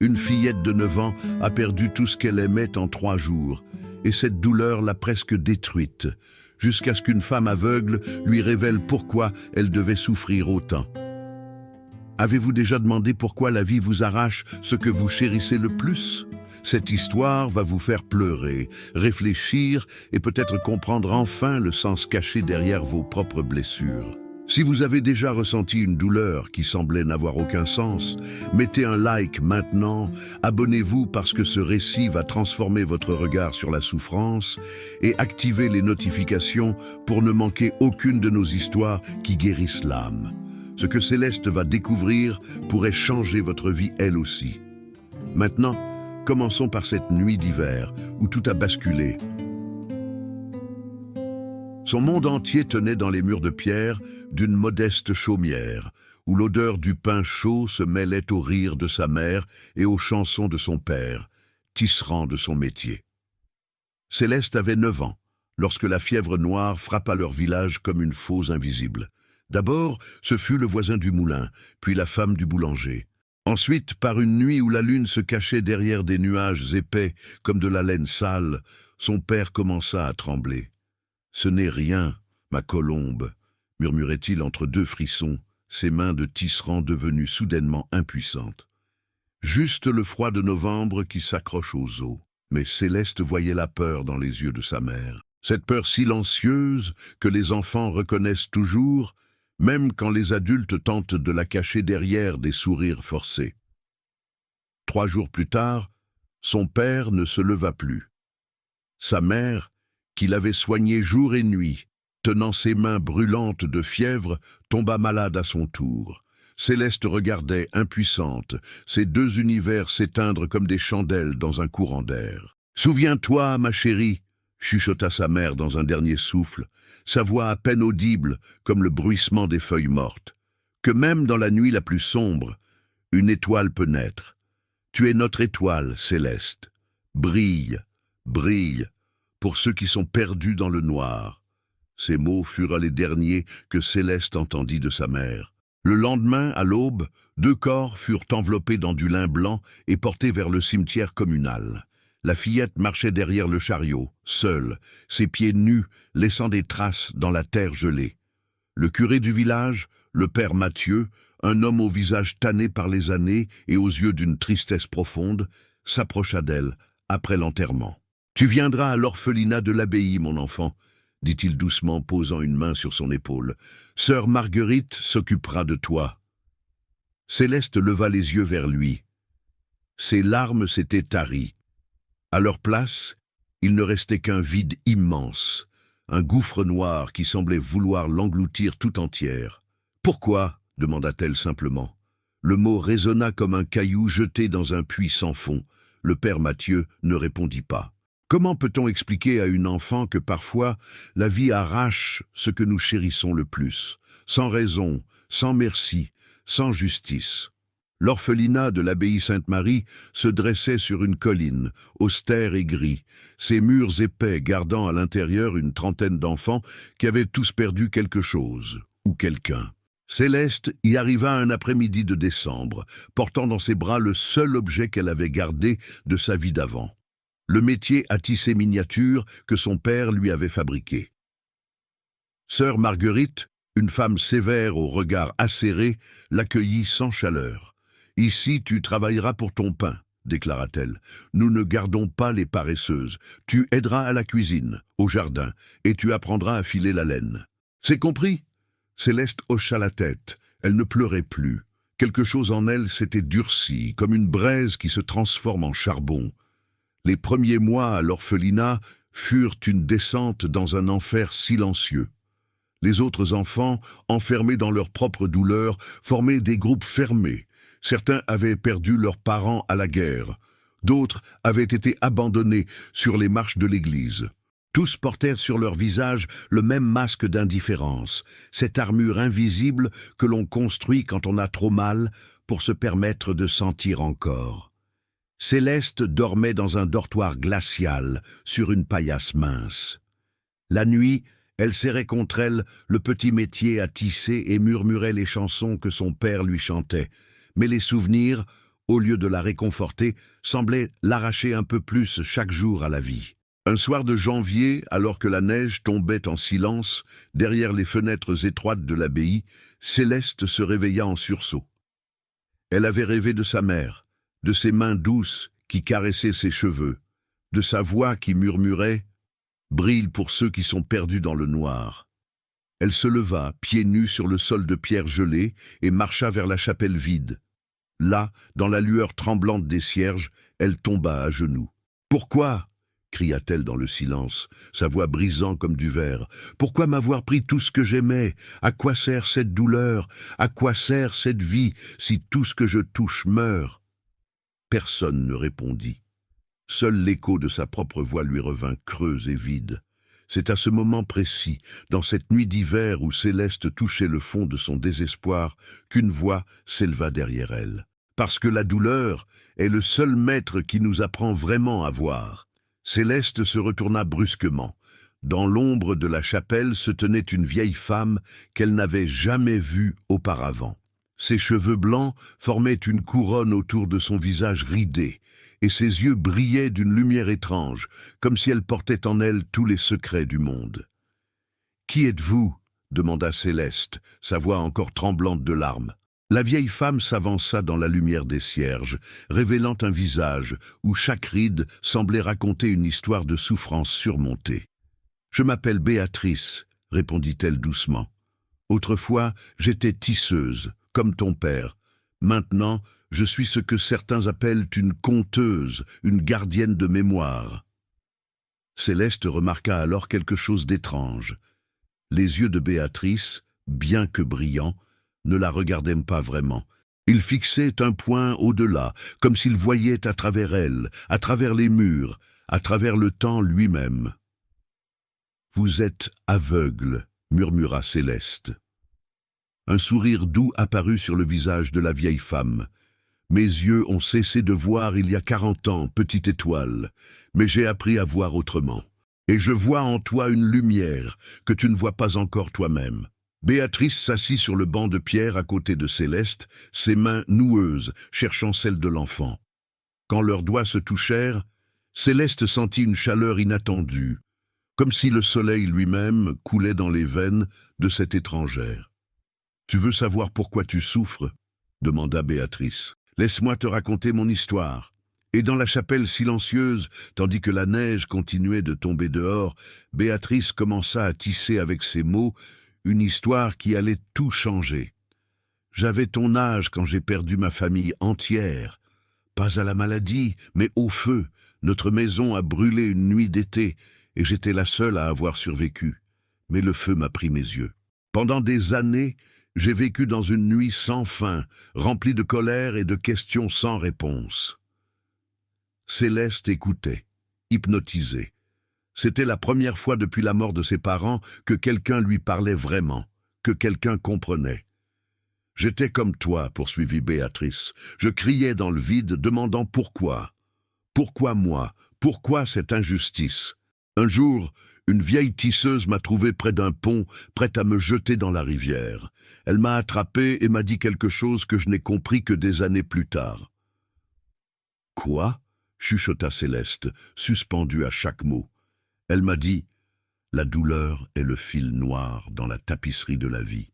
Une fillette de 9 ans a perdu tout ce qu'elle aimait en 3 jours, et cette douleur l'a presque détruite, jusqu'à ce qu'une femme aveugle lui révèle pourquoi elle devait souffrir autant. Avez-vous déjà demandé pourquoi la vie vous arrache ce que vous chérissez le plus ? Cette histoire va vous faire pleurer, réfléchir et peut-être comprendre enfin le sens caché derrière vos propres blessures. Si vous avez déjà ressenti une douleur qui semblait n'avoir aucun sens, mettez un like maintenant, abonnez-vous parce que ce récit va transformer votre regard sur la souffrance et activez les notifications pour ne manquer aucune de nos histoires qui guérissent l'âme. Ce que Céleste va découvrir pourrait changer votre vie elle aussi. Maintenant, commençons par cette nuit d'hiver où tout a basculé. Son monde entier tenait dans les murs de pierre d'une modeste chaumière, où l'odeur du pain chaud se mêlait au rire de sa mère et aux chansons de son père, tisserand de son métier. Céleste avait 9 ans, lorsque la fièvre noire frappa leur village comme une fausse invisible. D'abord, ce fut le voisin du moulin, puis la femme du boulanger. Ensuite, par une nuit où la lune se cachait derrière des nuages épais comme de la laine sale, son père commença à trembler. « Ce n'est rien, ma colombe », murmurait-il entre 2 frissons, ses mains de tisserand devenues soudainement impuissantes. Juste le froid de novembre qui s'accroche aux os. Mais Céleste voyait la peur dans les yeux de sa mère. Cette peur silencieuse que les enfants reconnaissent toujours, même quand les adultes tentent de la cacher derrière des sourires forcés. 3 jours plus tard, son père ne se leva plus. Sa mère, qui l'avait soigné jour et nuit, tenant ses mains brûlantes de fièvre, tomba malade à son tour. Céleste regardait, impuissante, ces 2 univers s'éteindre comme des chandelles dans un courant d'air. « Souviens-toi, ma chérie !» chuchota sa mère dans un dernier souffle, sa voix à peine audible comme le bruissement des feuilles mortes, que même dans la nuit la plus sombre, une étoile peut naître. Tu es notre étoile, Céleste. Brille, brille, pour ceux qui sont perdus dans le noir. Ces mots furent les derniers que Céleste entendit de sa mère. Le lendemain, à l'aube, 2 corps furent enveloppés dans du lin blanc et portés vers le cimetière communal. La fillette marchait derrière le chariot, seule, ses pieds nus, laissant des traces dans la terre gelée. Le curé du village, le père Mathieu, un homme au visage tanné par les années et aux yeux d'une tristesse profonde, s'approcha d'elle après l'enterrement. « Tu viendras à l'orphelinat de l'abbaye, mon enfant, » dit-il doucement, posant une main sur son épaule. « Sœur Marguerite s'occupera de toi. » Céleste leva les yeux vers lui. Ses larmes s'étaient taries. À leur place, il ne restait qu'un vide immense, un gouffre noir qui semblait vouloir l'engloutir tout entière. « Pourquoi ?» demanda-t-elle simplement. Le mot résonna comme un caillou jeté dans un puits sans fond. Le père Mathieu ne répondit pas. Comment peut-on expliquer à une enfant que parfois la vie arrache ce que nous chérissons le plus, sans raison, sans merci, sans justice? L'orphelinat de l'abbaye Sainte-Marie se dressait sur une colline, austère et gris, ses murs épais gardant à l'intérieur une trentaine d'enfants qui avaient tous perdu quelque chose, ou quelqu'un. Céleste y arriva un après-midi de décembre, portant dans ses bras le seul objet qu'elle avait gardé de sa vie d'avant. Le métier à tisser miniature que son père lui avait fabriqué. Sœur Marguerite, une femme sévère au regard acéré, l'accueillit sans chaleur. « Ici, tu travailleras pour ton pain, » déclara-t-elle. « Nous ne gardons pas les paresseuses. Tu aideras à la cuisine, au jardin, et tu apprendras à filer la laine. »« C'est compris ?» Céleste hocha la tête. Elle ne pleurait plus. Quelque chose en elle s'était durci, comme une braise qui se transforme en charbon. Les premiers mois à l'orphelinat furent une descente dans un enfer silencieux. Les autres enfants, enfermés dans leur propre douleur, formaient des groupes fermés. Certains avaient perdu leurs parents à la guerre. D'autres avaient été abandonnés sur les marches de l'église. Tous portèrent sur leur visage le même masque d'indifférence, cette armure invisible que l'on construit quand on a trop mal pour se permettre de sentir encore. Céleste dormait dans un dortoir glacial, sur une paillasse mince. La nuit, elle serrait contre elle le petit métier à tisser et murmurait les chansons que son père lui chantait. Mais les souvenirs, au lieu de la réconforter, semblait l'arracher un peu plus chaque jour à la vie. Un soir de janvier, alors que la neige tombait en silence, derrière les fenêtres étroites de l'abbaye, Céleste se réveilla en sursaut. Elle avait rêvé de sa mère, de ses mains douces qui caressaient ses cheveux, de sa voix qui murmurait « Brille pour ceux qui sont perdus dans le noir ». Elle se leva, pieds nus sur le sol de pierre gelée, et marcha vers la chapelle vide. Là, dans la lueur tremblante des cierges, elle tomba à genoux. « Pourquoi ?» cria-t-elle dans le silence, sa voix brisant comme du verre. « Pourquoi m'avoir pris tout ce que j'aimais? À quoi sert cette douleur? À quoi sert cette vie si tout ce que je touche meurt ?» Personne ne répondit. Seul l'écho de sa propre voix lui revint creux et vide. C'est à ce moment précis, dans cette nuit d'hiver où Céleste touchait le fond de son désespoir, qu'une voix s'éleva derrière elle. Parce que la douleur est le seul maître qui nous apprend vraiment à voir. Céleste se retourna brusquement. Dans l'ombre de la chapelle se tenait une vieille femme qu'elle n'avait jamais vue auparavant. Ses cheveux blancs formaient une couronne autour de son visage ridé, et ses yeux brillaient d'une lumière étrange, comme si elle portait en elle tous les secrets du monde. « Qui êtes-vous » demanda Céleste, sa voix encore tremblante de larmes. La vieille femme s'avança dans la lumière des cierges, révélant un visage où chaque ride semblait raconter une histoire de souffrance surmontée. « Je m'appelle Béatrice » répondit-elle doucement. « Autrefois, j'étais tisseuse, comme ton père. Maintenant, je suis ce que certains appellent une conteuse, une gardienne de mémoire. » Céleste remarqua alors quelque chose d'étrange. Les yeux de Béatrice, bien que brillants, ne la regardaient pas vraiment. Ils fixaient un point au-delà, comme s'ils voyaient à travers elle, à travers les murs, à travers le temps lui-même. « Vous êtes aveugle » murmura Céleste. Un sourire doux apparut sur le visage de la vieille femme. « Mes yeux ont cessé de voir il y a 40 ans, petite étoile, mais j'ai appris à voir autrement. Et je vois en toi une lumière que tu ne vois pas encore toi-même. » Béatrice s'assit sur le banc de pierre à côté de Céleste, ses mains noueuses, cherchant celles de l'enfant. Quand leurs doigts se touchèrent, Céleste sentit une chaleur inattendue, comme si le soleil lui-même coulait dans les veines de cette étrangère. « Tu veux savoir pourquoi tu souffres ?» demanda Béatrice. « Laisse-moi te raconter mon histoire. » Et dans la chapelle silencieuse, tandis que la neige continuait de tomber dehors, Béatrice commença à tisser avec ses mots une histoire qui allait tout changer. « J'avais ton âge quand j'ai perdu ma famille entière. Pas à la maladie, mais au feu. Notre maison a brûlé une nuit d'été, et j'étais la seule à avoir survécu. Mais le feu m'a pris mes yeux. Pendant des années, j'ai vécu dans une nuit sans fin, remplie de colère et de questions sans réponse. » Céleste écoutait, hypnotisée. C'était la première fois depuis la mort de ses parents que quelqu'un lui parlait vraiment, que quelqu'un comprenait. « J'étais comme toi, poursuivit Béatrice. Je criais dans le vide, demandant pourquoi. Pourquoi moi? Pourquoi cette injustice? Un jour, une vieille tisseuse m'a trouvé près d'un pont, prête à me jeter dans la rivière. Elle m'a attrapé et m'a dit quelque chose que je n'ai compris que des années plus tard. »« Quoi ?» chuchota Céleste, suspendue à chaque mot. Elle m'a dit « La douleur est le fil noir dans la tapisserie de la vie.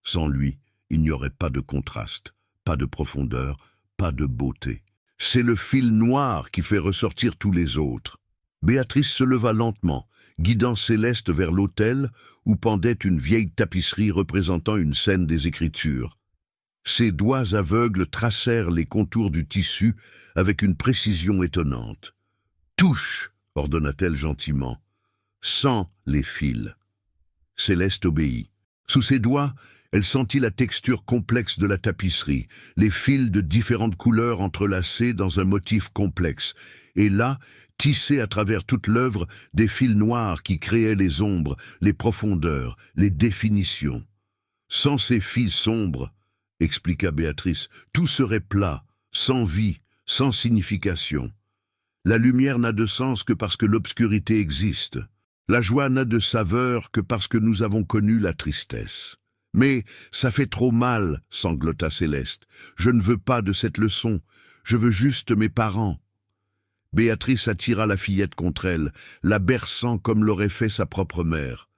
Sans lui, il n'y aurait pas de contraste, pas de profondeur, pas de beauté. C'est le fil noir qui fait ressortir tous les autres. » Béatrice se leva lentement, guidant Céleste vers l'autel où pendait une vieille tapisserie représentant une scène des Écritures. Ses doigts aveugles tracèrent les contours du tissu avec une précision étonnante. « Touche !» ordonna-t-elle gentiment. « Sens les fils. » Céleste obéit. Sous ses doigts, elle sentit la texture complexe de la tapisserie, les fils de différentes couleurs entrelacés dans un motif complexe, et là, tissés à travers toute l'œuvre, des fils noirs qui créaient les ombres, les profondeurs, les définitions. Sans ces fils sombres, expliqua Béatrice, tout serait plat, sans vie, sans signification. La lumière n'a de sens que parce que l'obscurité existe. La joie n'a de saveur que parce que nous avons connu la tristesse. Mais ça fait trop mal, sanglota Céleste. Je ne veux pas de cette leçon. Je veux juste mes parents. Béatrice attira la fillette contre elle, la berçant comme l'aurait fait sa propre mère.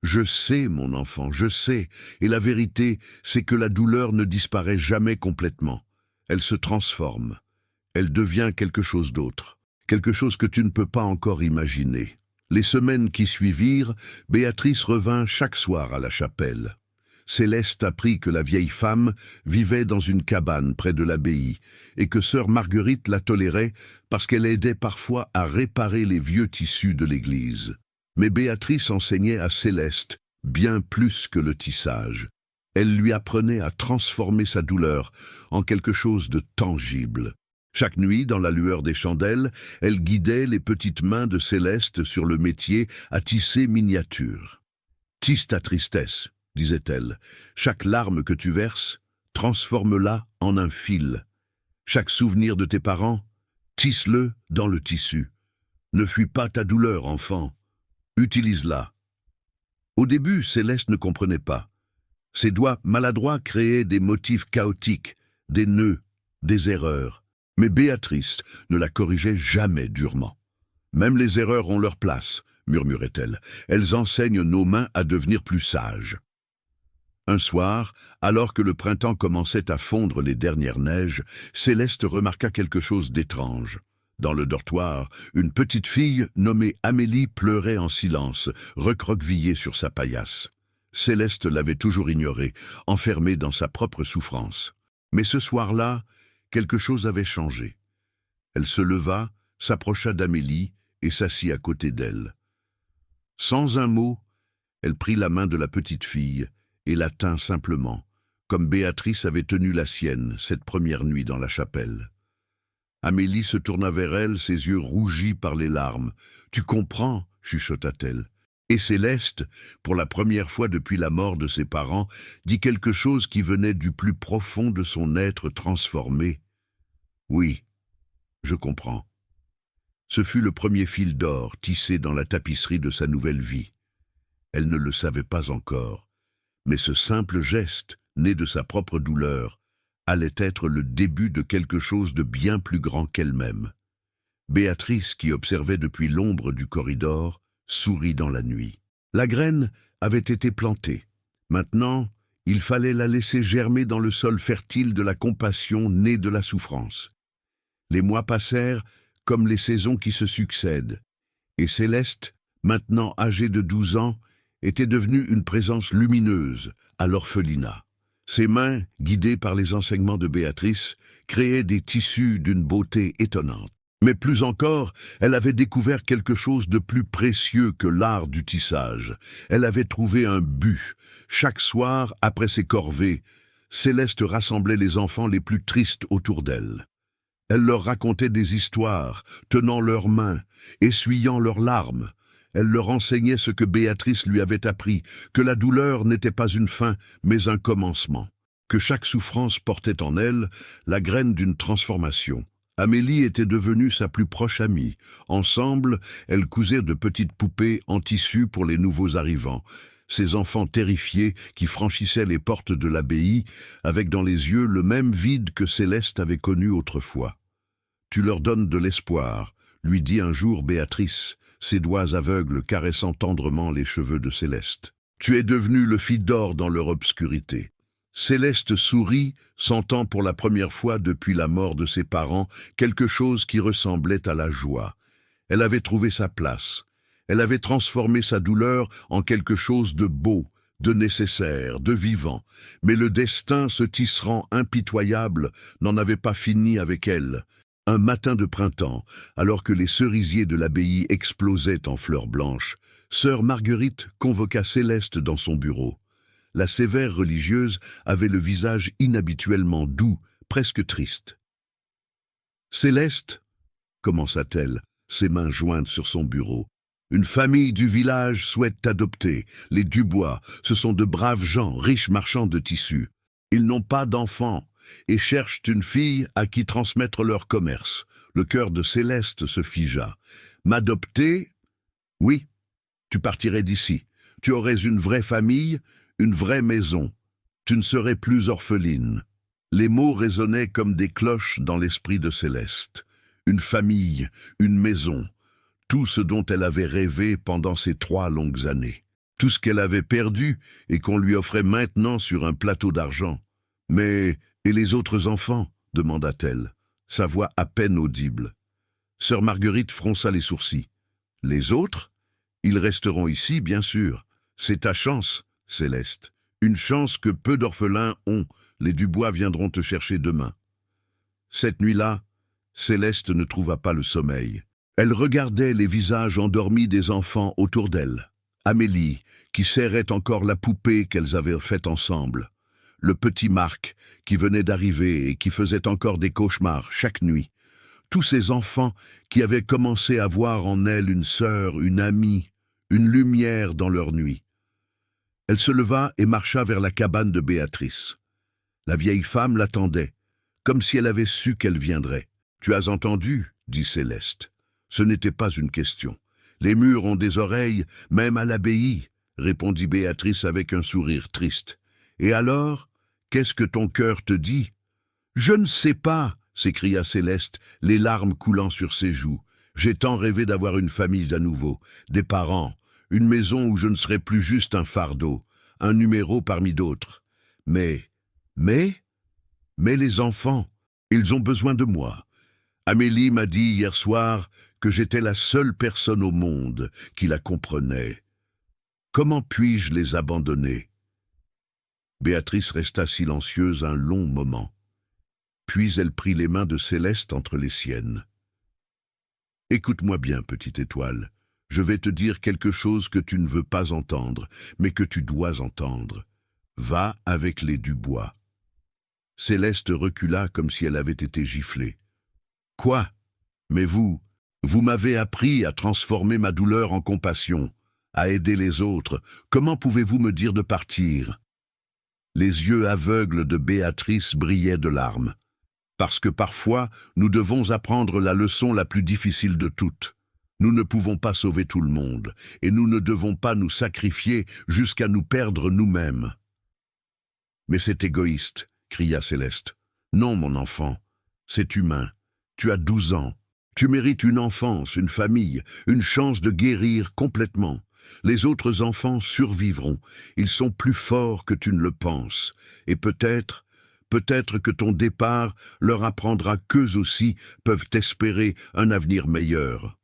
Je sais, mon enfant, je sais, et la vérité, c'est que la douleur ne disparaît jamais complètement. Elle se transforme. Elle devient quelque chose d'autre, quelque chose que tu ne peux pas encore imaginer. Les semaines qui suivirent, Béatrice revint chaque soir à la chapelle. Céleste apprit que la vieille femme vivait dans une cabane près de l'abbaye et que sœur Marguerite la tolérait parce qu'elle aidait parfois à réparer les vieux tissus de l'église. Mais Béatrice enseignait à Céleste bien plus que le tissage. Elle lui apprenait à transformer sa douleur en quelque chose de tangible. Chaque nuit, dans la lueur des chandelles, elle guidait les petites mains de Céleste sur le métier à tisser miniatures. « Tisse ta tristesse », disait-elle. « Chaque larme que tu verses, transforme-la en un fil. Chaque souvenir de tes parents, tisse-le dans le tissu. Ne fuis pas ta douleur, enfant. Utilise-la. » Au début, Céleste ne comprenait pas. Ses doigts maladroits créaient des motifs chaotiques, des nœuds, des erreurs. Mais Béatrice ne la corrigeait jamais durement. « Même les erreurs ont leur place, » murmurait-elle. « Elles enseignent nos mains à devenir plus sages. » Un soir, alors que le printemps commençait à fondre les dernières neiges, Céleste remarqua quelque chose d'étrange. Dans le dortoir, une petite fille nommée Amélie pleurait en silence, recroquevillée sur sa paillasse. Céleste l'avait toujours ignorée, enfermée dans sa propre souffrance. Mais ce soir-là, quelque chose avait changé. Elle se leva, s'approcha d'Amélie et s'assit à côté d'elle. Sans un mot, elle prit la main de la petite fille et la tint simplement, comme Béatrice avait tenu la sienne cette première nuit dans la chapelle. Amélie se tourna vers elle, ses yeux rougis par les larmes. « Tu comprends » chuchota-t-elle. Et Céleste, pour la première fois depuis la mort de ses parents, dit quelque chose qui venait du plus profond de son être transformé. « Oui, je comprends. » Ce fut le premier fil d'or tissé dans la tapisserie de sa nouvelle vie. Elle ne le savait pas encore, mais ce simple geste, né de sa propre douleur, allait être le début de quelque chose de bien plus grand qu'elle-même. Béatrice, qui observait depuis l'ombre du corridor, sourit dans la nuit. La graine avait été plantée. Maintenant, il fallait la laisser germer dans le sol fertile de la compassion née de la souffrance. Les mois passèrent comme les saisons qui se succèdent, et Céleste, maintenant âgée de 12 ans, était devenue une présence lumineuse à l'orphelinat. Ses mains, guidées par les enseignements de Béatrice, créaient des tissus d'une beauté étonnante. Mais plus encore, elle avait découvert quelque chose de plus précieux que l'art du tissage. Elle avait trouvé un but. Chaque soir, après ses corvées, Céleste rassemblait les enfants les plus tristes autour d'elle. Elle leur racontait des histoires, tenant leurs mains, essuyant leurs larmes. Elle leur enseignait ce que Béatrice lui avait appris, que la douleur n'était pas une fin, mais un commencement, que chaque souffrance portait en elle la graine d'une transformation. Amélie était devenue sa plus proche amie. Ensemble, elles cousaient de petites poupées en tissu pour les nouveaux arrivants, ces enfants terrifiés qui franchissaient les portes de l'abbaye avec dans les yeux le même vide que Céleste avait connu autrefois. « Tu leur donnes de l'espoir », lui dit un jour Béatrice, ses doigts aveugles caressant tendrement les cheveux de Céleste. « Tu es devenu le fil d'or dans leur obscurité. » Céleste sourit, sentant pour la première fois depuis la mort de ses parents quelque chose qui ressemblait à la joie. Elle avait trouvé sa place. Elle avait transformé sa douleur en quelque chose de beau, de nécessaire, de vivant. Mais le destin, se tisserand impitoyable, n'en avait pas fini avec elle. Un matin de printemps, alors que les cerisiers de l'abbaye explosaient en fleurs blanches, sœur Marguerite convoqua Céleste dans son bureau. La sévère religieuse avait le visage inhabituellement doux, presque triste. « Céleste, » commença-t-elle, ses mains jointes sur son bureau, « une famille du village souhaite t'adopter. Les Dubois, ce sont de braves gens, riches marchands de tissus. Ils n'ont pas d'enfants et cherchent une fille à qui transmettre leur commerce. » Le cœur de Céleste se figea. « M'adopter ? Oui, tu partirais d'ici. Tu aurais une vraie famille, une vraie maison. Tu ne serais plus orpheline. Les mots résonnaient comme des cloches dans l'esprit de Céleste. Une famille, une maison, tout ce dont elle avait rêvé pendant ces 3 longues années. Tout ce qu'elle avait perdu et qu'on lui offrait maintenant sur un plateau d'argent. Mais, et les autres enfants ? Demanda-t-elle, sa voix à peine audible. Sœur Marguerite fronça les sourcils. Les autres ? Ils resteront ici, bien sûr. C'est ta chance, Céleste. Une chance que peu d'orphelins ont. Les Dubois viendront te chercher demain. Cette nuit-là, Céleste ne trouva pas le sommeil. Elle regardait les visages endormis des enfants autour d'elle. Amélie, qui serrait encore la poupée qu'elles avaient faite ensemble. Le petit Marc, qui venait d'arriver et qui faisait encore des cauchemars chaque nuit. Tous ces enfants qui avaient commencé à voir en elle une sœur, une amie, une lumière dans leur nuit. Elle se leva et marcha vers la cabane de Béatrice. La vieille femme l'attendait, comme si elle avait su qu'elle viendrait. « Tu as entendu ?» dit Céleste. Ce n'était pas une question. « Les murs ont des oreilles, même à l'abbaye », répondit Béatrice avec un sourire triste. « Et alors, qu'est-ce que ton cœur te dit ?»« Je ne sais pas !» s'écria Céleste, les larmes coulant sur ses joues. « J'ai tant rêvé d'avoir une famille à nouveau, des parents, une maison où je ne serais plus juste un fardeau, un numéro parmi d'autres. Mais les enfants, ils ont besoin de moi. Amélie m'a dit hier soir que j'étais la seule personne au monde qui la comprenait. Comment puis-je les abandonner ?» Béatrice resta silencieuse un long moment. Puis elle prit les mains de Céleste entre les siennes. « Écoute-moi bien, petite étoile. Je vais te dire quelque chose que tu ne veux pas entendre, mais que tu dois entendre. Va avec les Dubois. » Céleste recula comme si elle avait été giflée. « Quoi ? Mais vous m'avez appris à transformer ma douleur en compassion, à aider les autres. Comment pouvez-vous me dire de partir ?» Les yeux aveugles de Béatrice brillaient de larmes. Parce que parfois, nous devons apprendre la leçon la plus difficile de toutes. Nous ne pouvons pas sauver tout le monde, et nous ne devons pas nous sacrifier jusqu'à nous perdre nous-mêmes. « Mais c'est égoïste !» cria Céleste. « Non, mon enfant, c'est humain. Tu as 12 ans. Tu mérites une enfance, une famille, une chance de guérir complètement. Les autres enfants survivront. Ils sont plus forts que tu ne le penses. Et peut-être que ton départ leur apprendra qu'eux aussi peuvent espérer un avenir meilleur. »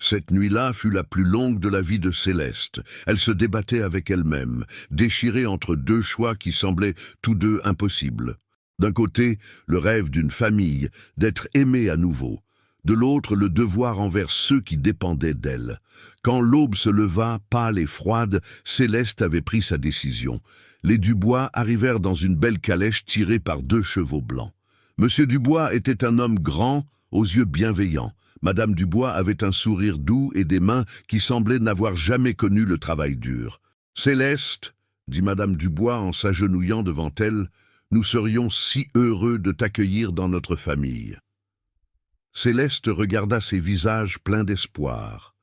Cette nuit-là fut la plus longue de la vie de Céleste. Elle se débattait avec elle-même, déchirée entre 2 choix qui semblaient tous deux impossibles. D'un côté, le rêve d'une famille, d'être aimée à nouveau. De l'autre, le devoir envers ceux qui dépendaient d'elle. Quand l'aube se leva, pâle et froide, Céleste avait pris sa décision. Les Dubois arrivèrent dans une belle calèche tirée par 2 chevaux blancs. Monsieur Dubois était un homme grand, aux yeux bienveillants. Madame Dubois avait un sourire doux et des mains qui semblaient n'avoir jamais connu le travail dur. « Céleste, » dit Madame Dubois en s'agenouillant devant elle, « nous serions si heureux de t'accueillir dans notre famille. » Céleste regarda ces visages pleins d'espoir.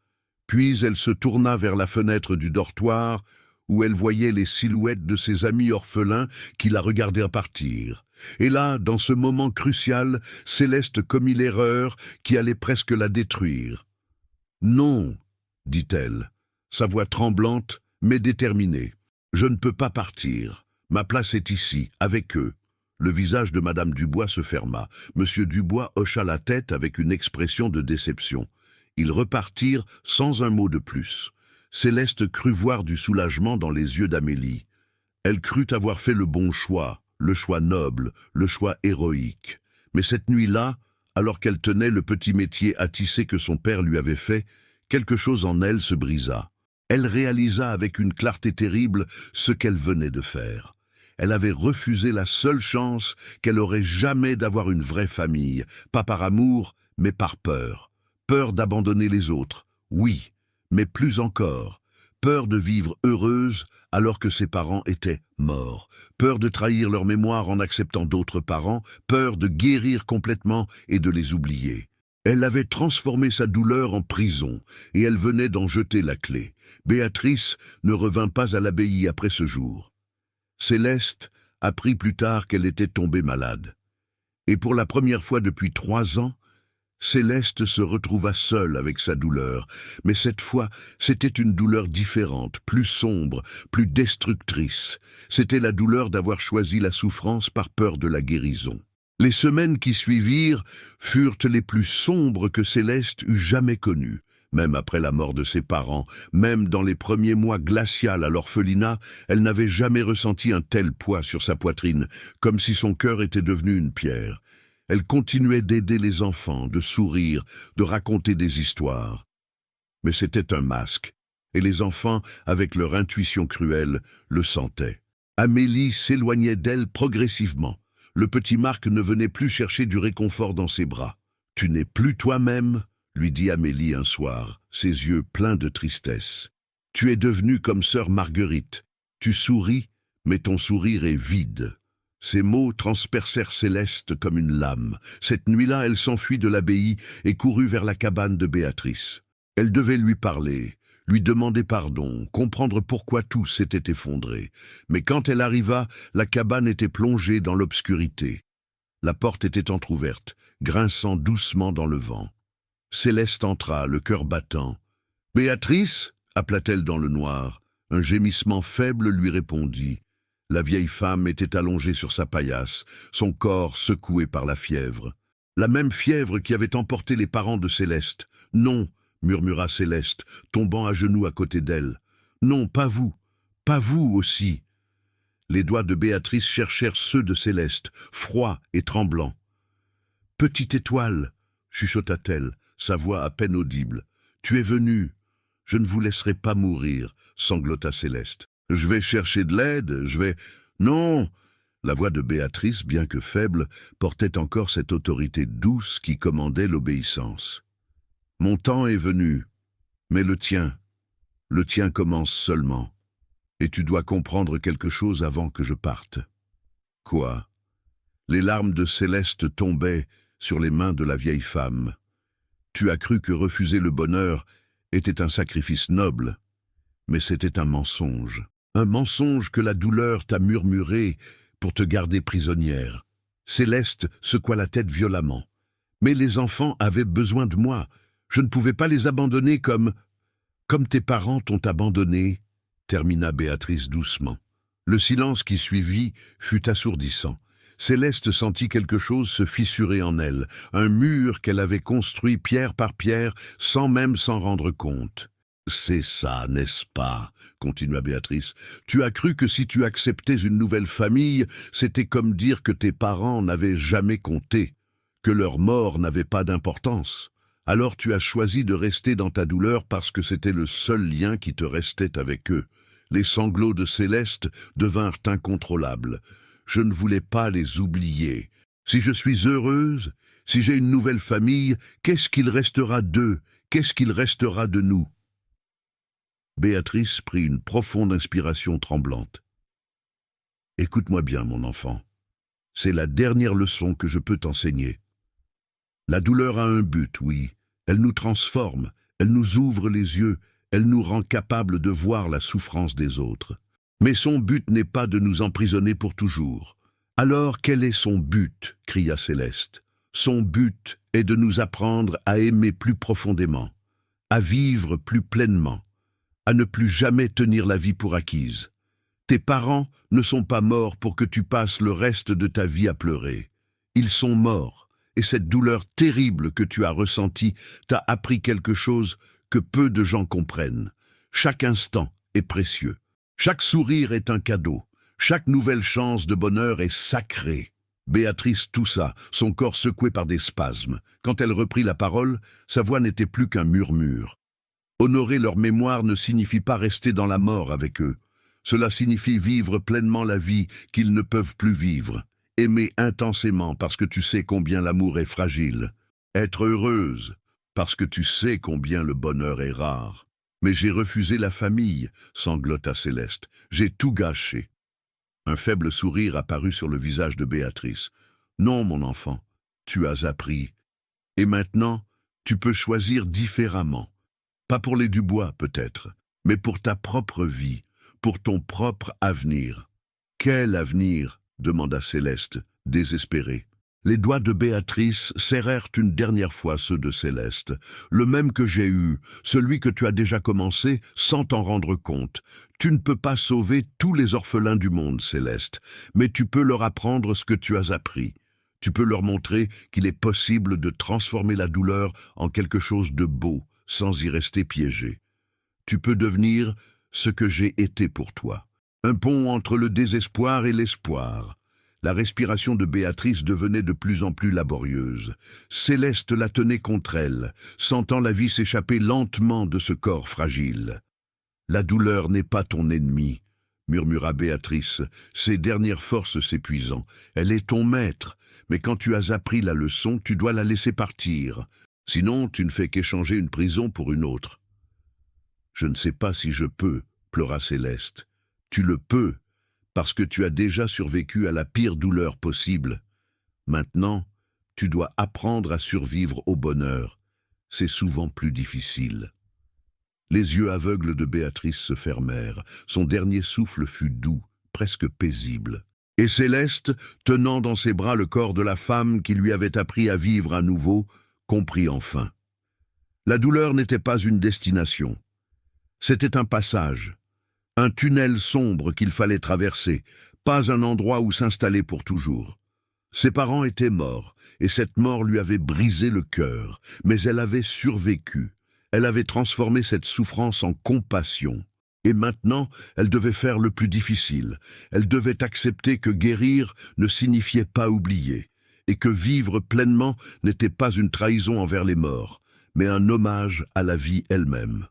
Puis elle se tourna vers la fenêtre du dortoir, où elle voyait les silhouettes de ses amis orphelins qui la regardèrent partir. Et là, dans ce moment crucial, Céleste commit l'erreur qui allait presque la détruire. « Non, » dit-elle, sa voix tremblante mais déterminée. « Je ne peux pas partir. Ma place est ici, avec eux. » Le visage de Madame Dubois se ferma. Monsieur Dubois hocha la tête avec une expression de déception. Ils repartirent sans un mot de plus. Céleste crut voir du soulagement dans les yeux d'Amélie. Elle crut avoir fait le bon choix, le choix noble, le choix héroïque. Mais cette nuit-là, alors qu'elle tenait le petit métier à tisser que son père lui avait fait, quelque chose en elle se brisa. Elle réalisa avec une clarté terrible ce qu'elle venait de faire. Elle avait refusé la seule chance qu'elle aurait jamais d'avoir une vraie famille, pas par amour, mais par peur. Peur d'abandonner les autres, oui, mais plus encore. Peur de vivre heureuse alors que ses parents étaient morts. Peur de trahir leur mémoire en acceptant d'autres parents. Peur de guérir complètement et de les oublier. Elle avait transformé sa douleur en prison et elle venait d'en jeter la clé. Béatrice ne revint pas à l'abbaye après ce jour. Céleste apprit plus tard qu'elle était tombée malade. Et pour la première fois depuis 3 ans, Céleste se retrouva seule avec sa douleur, mais cette fois, c'était une douleur différente, plus sombre, plus destructrice. C'était la douleur d'avoir choisi la souffrance par peur de la guérison. Les semaines qui suivirent furent les plus sombres que Céleste eût jamais connues. Même après la mort de ses parents, même dans les premiers mois glaciaux à l'orphelinat, elle n'avait jamais ressenti un tel poids sur sa poitrine, comme si son cœur était devenu une pierre. Elle continuait d'aider les enfants, de sourire, de raconter des histoires. Mais c'était un masque, et les enfants, avec leur intuition cruelle, le sentaient. Amélie s'éloignait d'elle progressivement. Le petit Marc ne venait plus chercher du réconfort dans ses bras. « Tu n'es plus toi-même » lui dit Amélie un soir, ses yeux pleins de tristesse. « Tu es devenue comme sœur Marguerite. Tu souris, mais ton sourire est vide. » Ces mots transpercèrent Céleste comme une lame. Cette nuit-là, elle s'enfuit de l'abbaye et courut vers la cabane de Béatrice. Elle devait lui parler, lui demander pardon, comprendre pourquoi tout s'était effondré. Mais quand elle arriva, la cabane était plongée dans l'obscurité. La porte était entr'ouverte, grinçant doucement dans le vent. Céleste entra, le cœur battant. « Béatrice » appela-t-elle dans le noir. Un gémissement faible lui répondit. La vieille femme était allongée sur sa paillasse, son corps secoué par la fièvre. La même fièvre qui avait emporté les parents de Céleste. « Non » murmura Céleste, tombant à genoux à côté d'elle. « Non, pas vous aussi !» Les doigts de Béatrice cherchèrent ceux de Céleste, froids et tremblants. « Petite étoile !» chuchota-t-elle, sa voix à peine audible. « Tu es venue. Je ne vous laisserai pas mourir, » sanglota Céleste. « Je vais chercher de l'aide, je vais... » « Non !» La voix de Béatrice, bien que faible, portait encore cette autorité douce qui commandait l'obéissance. « Mon temps est venu, mais le tien commence seulement. Et tu dois comprendre quelque chose avant que je parte. » « Quoi ?» Les larmes de Céleste tombaient sur les mains de la vieille femme. « Tu as cru que refuser le bonheur était un sacrifice noble, mais c'était un mensonge. Un mensonge que la douleur t'a murmuré pour te garder prisonnière. » Céleste secoua la tête violemment. « Mais les enfants avaient besoin de moi. Je ne pouvais pas les abandonner comme tes parents t'ont abandonné, » termina Béatrice doucement. Le silence qui suivit fut assourdissant. Céleste sentit quelque chose se fissurer en elle, un mur qu'elle avait construit pierre par pierre sans même s'en rendre compte. « C'est ça, n'est-ce pas ?» continua Béatrice. « Tu as cru que si tu acceptais une nouvelle famille, c'était comme dire que tes parents n'avaient jamais compté, que leur mort n'avait pas d'importance. Alors tu as choisi de rester dans ta douleur parce que c'était le seul lien qui te restait avec eux. » Les sanglots de Céleste devinrent incontrôlables. « Je ne voulais pas les oublier. Si je suis heureuse, si j'ai une nouvelle famille, qu'est-ce qu'il restera d'eux? Qu'est-ce qu'il restera de nous ?» Béatrice prit une profonde inspiration tremblante. « Écoute-moi bien, mon enfant. C'est la dernière leçon que je peux t'enseigner. La douleur a un but, oui. Elle nous transforme, elle nous ouvre les yeux, elle nous rend capables de voir la souffrance des autres. Mais son but n'est pas de nous emprisonner pour toujours. Alors quel est son but ? Cria Céleste. Son but est de nous apprendre à aimer plus profondément, à vivre plus pleinement, à ne plus jamais tenir la vie pour acquise. Tes parents ne sont pas morts pour que tu passes le reste de ta vie à pleurer. Ils sont morts, et cette douleur terrible que tu as ressentie t'a appris quelque chose que peu de gens comprennent. Chaque instant est précieux. Chaque sourire est un cadeau. Chaque nouvelle chance de bonheur est sacrée. » Béatrice toussa, son corps secoué par des spasmes. Quand elle reprit la parole, sa voix n'était plus qu'un murmure. Honorer leur mémoire ne signifie pas rester dans la mort avec eux. Cela signifie vivre pleinement la vie qu'ils ne peuvent plus vivre. Aimer intensément parce que tu sais combien l'amour est fragile. Être heureuse parce que tu sais combien le bonheur est rare. « Mais j'ai refusé la famille, » sanglota Céleste. « J'ai tout gâché. » Un faible sourire apparut sur le visage de Béatrice. « Non, mon enfant, tu as appris. Et maintenant, tu peux choisir différemment. Pas pour les Dubois, peut-être, mais pour ta propre vie, pour ton propre avenir. Quel avenir? Demanda Céleste, désespérée. Les doigts de Béatrice serrèrent une dernière fois ceux de Céleste. Le même que j'ai eu, celui que tu as déjà commencé sans t'en rendre compte. Tu ne peux pas sauver tous les orphelins du monde, Céleste, mais tu peux leur apprendre ce que tu as appris. Tu peux leur montrer qu'il est possible de transformer la douleur en quelque chose de beau, sans y rester piégé. Tu peux devenir ce que j'ai été pour toi. Un pont entre le désespoir et l'espoir. La respiration de Béatrice devenait de plus en plus laborieuse. Céleste la tenait contre elle, sentant la vie s'échapper lentement de ce corps fragile. « La douleur n'est pas ton ennemi, » murmura Béatrice, ses dernières forces s'épuisant. « Elle est ton maître, mais quand tu as appris la leçon, tu dois la laisser partir. Sinon, tu ne fais qu'échanger une prison pour une autre. »« Je ne sais pas si je peux, » pleura Céleste. « Tu le peux, parce que tu as déjà survécu à la pire douleur possible. Maintenant, tu dois apprendre à survivre au bonheur. C'est souvent plus difficile. » Les yeux aveugles de Béatrice se fermèrent. Son dernier souffle fut doux, presque paisible. Et Céleste, tenant dans ses bras le corps de la femme qui lui avait appris à vivre à nouveau, comprit enfin. La douleur n'était pas une destination. C'était un passage. Un tunnel sombre qu'il fallait traverser, pas un endroit où s'installer pour toujours. Ses parents étaient morts, et cette mort lui avait brisé le cœur, mais elle avait survécu. Elle avait transformé cette souffrance en compassion. Et maintenant, elle devait faire le plus difficile. Elle devait accepter que guérir ne signifiait pas oublier, et que vivre pleinement n'était pas une trahison envers les morts, mais un hommage à la vie elle-même.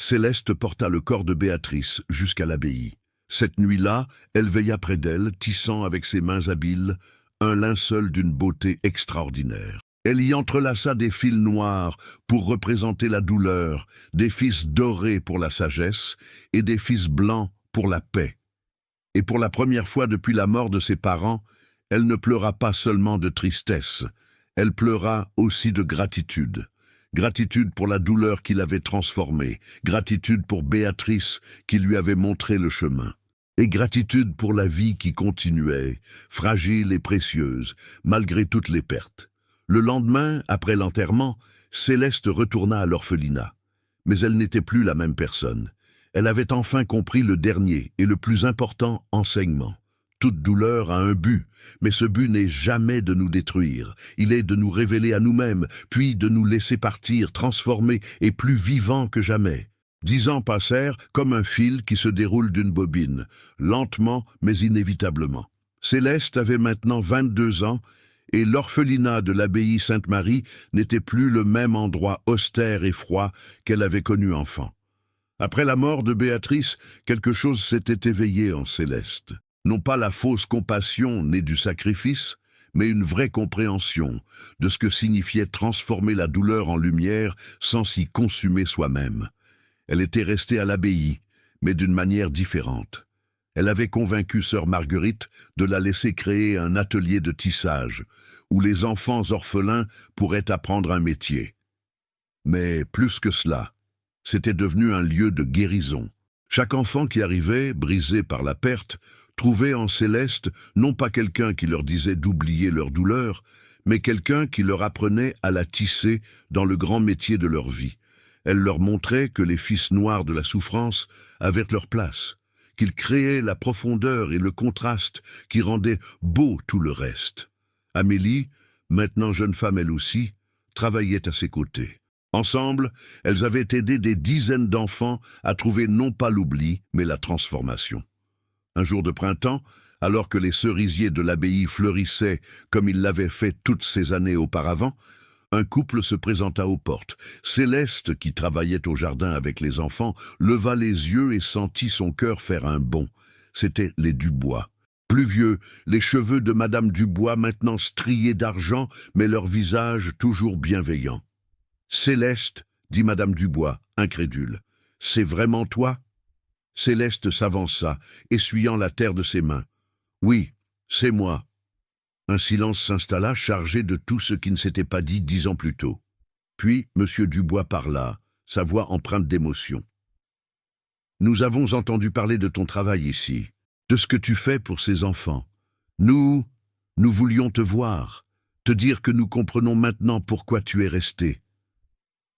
Céleste porta le corps de Béatrice jusqu'à l'abbaye. Cette nuit-là, elle veilla près d'elle, tissant avec ses mains habiles un linceul d'une beauté extraordinaire. Elle y entrelaça des fils noirs pour représenter la douleur, des fils dorés pour la sagesse et des fils blancs pour la paix. Et pour la première fois depuis la mort de ses parents, elle ne pleura pas seulement de tristesse, elle pleura aussi de gratitude. Gratitude pour la douleur qui l'avait transformée, gratitude pour Béatrice qui lui avait montré le chemin, et gratitude pour la vie qui continuait, fragile et précieuse, malgré toutes les pertes. Le lendemain, après l'enterrement, Céleste retourna à l'orphelinat. Mais elle n'était plus la même personne. Elle avait enfin compris le dernier et le plus important enseignement. Toute douleur a un but, mais ce but n'est jamais de nous détruire. Il est de nous révéler à nous-mêmes, puis de nous laisser partir, transformés et plus vivants que jamais. 10 ans passèrent comme un fil qui se déroule d'une bobine, lentement mais inévitablement. Céleste avait maintenant 22 ans, et l'orphelinat de l'abbaye Sainte-Marie n'était plus le même endroit austère et froid qu'elle avait connu enfant. Après la mort de Béatrice, quelque chose s'était éveillé en Céleste. Non pas la fausse compassion née du sacrifice, mais une vraie compréhension de ce que signifiait transformer la douleur en lumière sans s'y consumer soi-même. Elle était restée à l'abbaye, mais d'une manière différente. Elle avait convaincu sœur Marguerite de la laisser créer un atelier de tissage, où les enfants orphelins pourraient apprendre un métier. Mais plus que cela, c'était devenu un lieu de guérison. Chaque enfant qui arrivait, brisé par la perte, trouvait en Céleste non pas quelqu'un qui leur disait d'oublier leur douleur, mais quelqu'un qui leur apprenait à la tisser dans le grand métier de leur vie. Elle leur montrait que les fils noirs de la souffrance avaient leur place, qu'ils créaient la profondeur et le contraste qui rendaient beau tout le reste. Amélie, maintenant jeune femme elle aussi, travaillait à ses côtés. Ensemble, elles avaient aidé des dizaines d'enfants à trouver non pas l'oubli, mais la transformation. Un jour de printemps, alors que les cerisiers de l'abbaye fleurissaient comme ils l'avaient fait toutes ces années auparavant, un couple se présenta aux portes. Céleste, qui travaillait au jardin avec les enfants, leva les yeux et sentit son cœur faire un bond. C'étaient les Dubois. Plus vieux, les cheveux de Madame Dubois maintenant striés d'argent, mais leur visage toujours bienveillant. « Céleste, » dit Madame Dubois, incrédule, « c'est vraiment toi ?» Céleste s'avança, essuyant la terre de ses mains. « Oui, c'est moi. » Un silence s'installa, chargé de tout ce qui ne s'était pas dit 10 ans plus tôt. Puis M. Dubois parla, sa voix empreinte d'émotion. « Nous avons entendu parler de ton travail ici. de ce que tu fais pour ces enfants. Nous voulions te voir, te dire que nous comprenons maintenant pourquoi tu es resté. »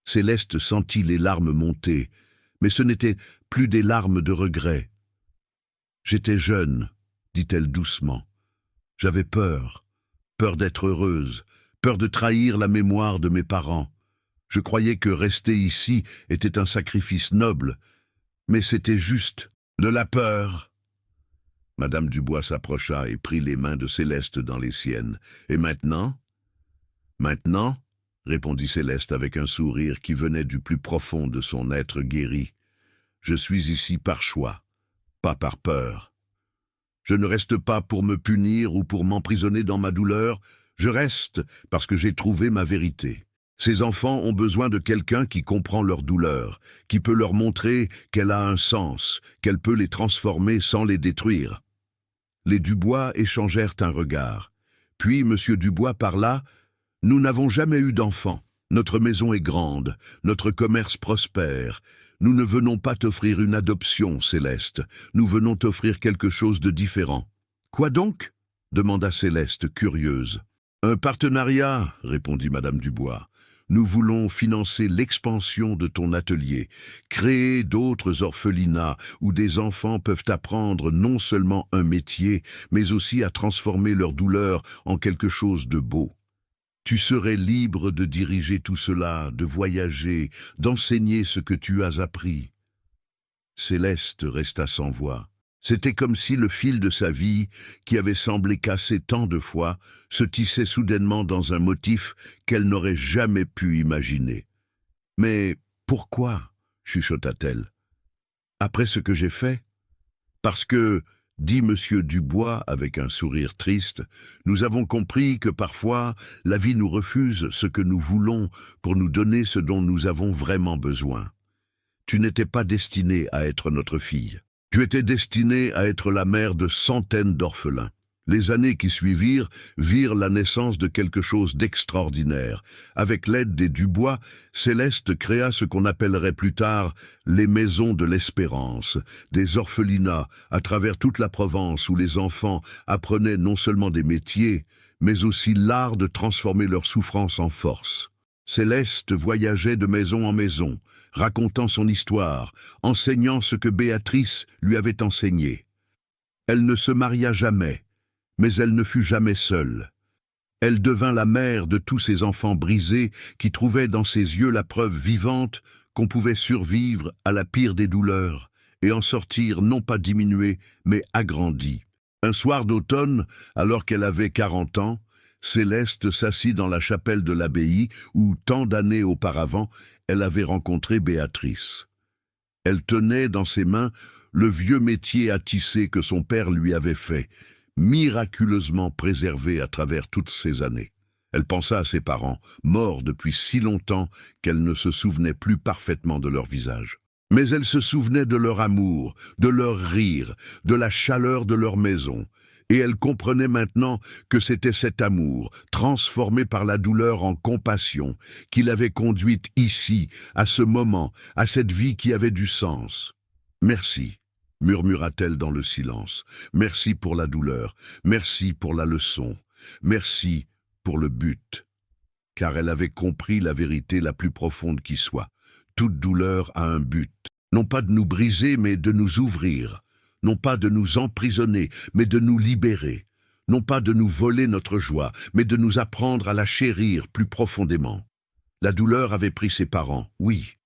Céleste sentit les larmes monter, mais ce n'étaient plus des larmes de regret. « J'étais jeune, dit-elle doucement. J'avais peur d'être heureuse, peur de trahir la mémoire de mes parents. Je croyais que rester ici était un sacrifice noble, mais c'était juste de la peur. » Madame Dubois s'approcha et prit les mains de Céleste dans les siennes. « Et maintenant ?»« Maintenant ?» répondit Céleste avec un sourire qui venait du plus profond de son être guéri. « Je suis ici par choix, pas par peur. Je ne reste pas pour me punir ou pour m'emprisonner dans ma douleur, je reste parce que j'ai trouvé ma vérité. Ces enfants ont besoin de quelqu'un qui comprend leur douleur, qui peut leur montrer qu'elle a un sens, qu'elle peut les transformer sans les détruire. » Les Dubois échangèrent un regard. Puis M. Dubois parla. « Nous n'avons jamais eu d'enfants. Notre maison est grande, notre commerce prospère. Nous ne venons pas t'offrir une adoption, Céleste. Nous venons t'offrir quelque chose de différent. »« Quoi donc ?» demanda Céleste, curieuse. « Un partenariat, » répondit Madame Dubois. « Nous voulons financer l'expansion de ton atelier, créer d'autres orphelinats où des enfants peuvent apprendre non seulement un métier, mais aussi à transformer leur douleur en quelque chose de beau. Tu serais libre de diriger tout cela, de voyager, d'enseigner ce que tu as appris. » Céleste resta sans voix. C'était comme si le fil de sa vie, qui avait semblé cassé tant de fois, se tissait soudainement dans un motif qu'elle n'aurait jamais pu imaginer. « Mais pourquoi ?» chuchota-t-elle. « Après ce que j'ai fait ? Parce que, dit M. Dubois avec un sourire triste, nous avons compris que parfois la vie nous refuse ce que nous voulons pour nous donner ce dont nous avons vraiment besoin. Tu n'étais pas destinée à être notre fille. Tu étais destinée à être la mère de centaines d'orphelins. Les années qui suivirent virent la naissance de quelque chose d'extraordinaire. Avec l'aide des Dubois, Céleste créa ce qu'on appellerait plus tard les maisons de l'espérance, des orphelinats à travers toute la Provence où les enfants apprenaient non seulement des métiers, mais aussi l'art de transformer leur souffrance en force. Céleste voyageait de maison en maison, racontant son histoire, enseignant ce que Béatrice lui avait enseigné. Elle ne se maria jamais, mais elle ne fut jamais seule. Elle devint la mère de tous ces enfants brisés qui trouvaient dans ses yeux la preuve vivante qu'on pouvait survivre à la pire des douleurs et en sortir non pas diminué, mais agrandi. Un soir d'automne, alors qu'elle avait 40 ans, Céleste s'assit dans la chapelle de l'abbaye où, tant d'années auparavant, elle avait rencontré Béatrice. Elle tenait dans ses mains le vieux métier à tisser que son père lui avait fait, miraculeusement préservé à travers toutes ces années. Elle pensa à ses parents, morts depuis si longtemps qu'elle ne se souvenait plus parfaitement de leur visage. Mais elle se souvenait de leur amour, de leur rire, de la chaleur de leur maison, et elle comprenait maintenant que c'était cet amour, transformé par la douleur en compassion, qui l'avait conduite ici, à ce moment, à cette vie qui avait du sens. « Merci », murmura-t-elle dans le silence. « Merci pour la douleur, merci pour la leçon, merci pour le but. » Car elle avait compris la vérité la plus profonde qui soit. Toute douleur a un but, non pas de nous briser, mais de nous ouvrir. Non pas de nous emprisonner, mais de nous libérer. Non pas de nous voler notre joie, mais de nous apprendre à la chérir plus profondément. La douleur avait pris ses parents, oui.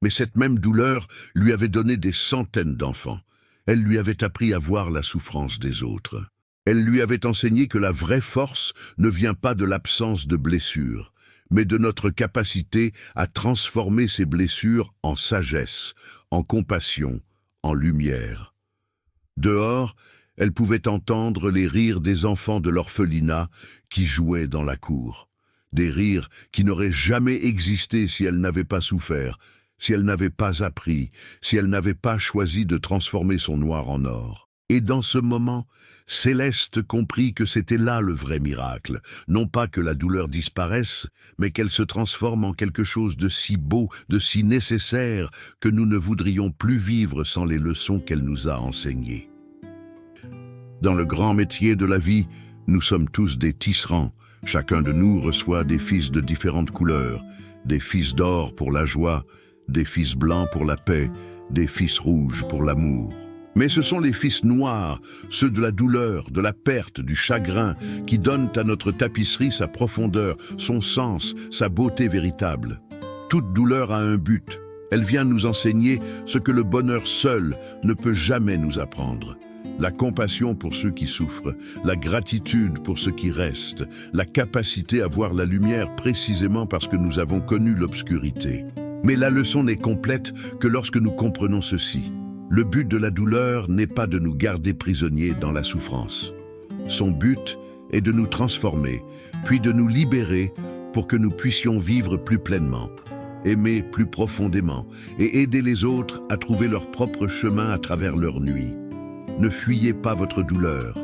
Mais cette même douleur lui avait donné des centaines d'enfants. Elle lui avait appris à voir la souffrance des autres. Elle lui avait enseigné que la vraie force ne vient pas de l'absence de blessures, mais de notre capacité à transformer ces blessures en sagesse, en compassion, en lumière. Dehors, elle pouvait entendre les rires des enfants de l'orphelinat qui jouaient dans la cour. Des rires qui n'auraient jamais existé si elle n'avait pas souffert, si elle n'avait pas appris, si elle n'avait pas choisi de transformer son noir en or. Et dans ce moment, Céleste comprit que c'était là le vrai miracle, non pas que la douleur disparaisse, mais qu'elle se transforme en quelque chose de si beau, de si nécessaire, que nous ne voudrions plus vivre sans les leçons qu'elle nous a enseignées. Dans le grand métier de la vie, nous sommes tous des tisserands. Chacun de nous reçoit des fils de différentes couleurs, des fils d'or pour la joie, des fils blancs pour la paix, des fils rouges pour l'amour. Mais ce sont les fils noirs, ceux de la douleur, de la perte, du chagrin, qui donnent à notre tapisserie sa profondeur, son sens, sa beauté véritable. Toute douleur a un but. Elle vient nous enseigner ce que le bonheur seul ne peut jamais nous apprendre. La compassion pour ceux qui souffrent, la gratitude pour ceux qui restent, la capacité à voir la lumière précisément parce que nous avons connu l'obscurité. Mais la leçon n'est complète que lorsque nous comprenons ceci. Le but de la douleur n'est pas de nous garder prisonniers dans la souffrance. Son but est de nous transformer, puis de nous libérer pour que nous puissions vivre plus pleinement, aimer plus profondément et aider les autres à trouver leur propre chemin à travers leur nuit. Ne fuyez pas votre douleur,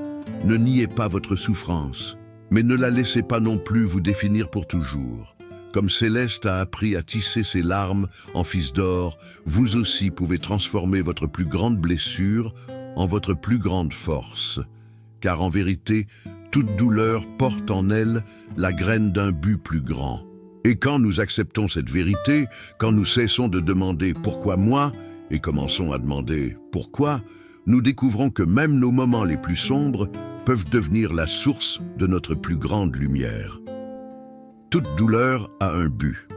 ne niez pas votre souffrance, mais ne la laissez pas non plus vous définir pour toujours. Comme Céleste a appris à tisser ses larmes en fils d'or, vous aussi pouvez transformer votre plus grande blessure en votre plus grande force. Car en vérité, toute douleur porte en elle la graine d'un but plus grand. Et quand nous acceptons cette vérité, quand nous cessons de demander « pourquoi moi ?» et commençons à demander « pourquoi ?» nous découvrons que même nos moments les plus sombres peuvent devenir la source de notre plus grande lumière. Toute douleur a un but.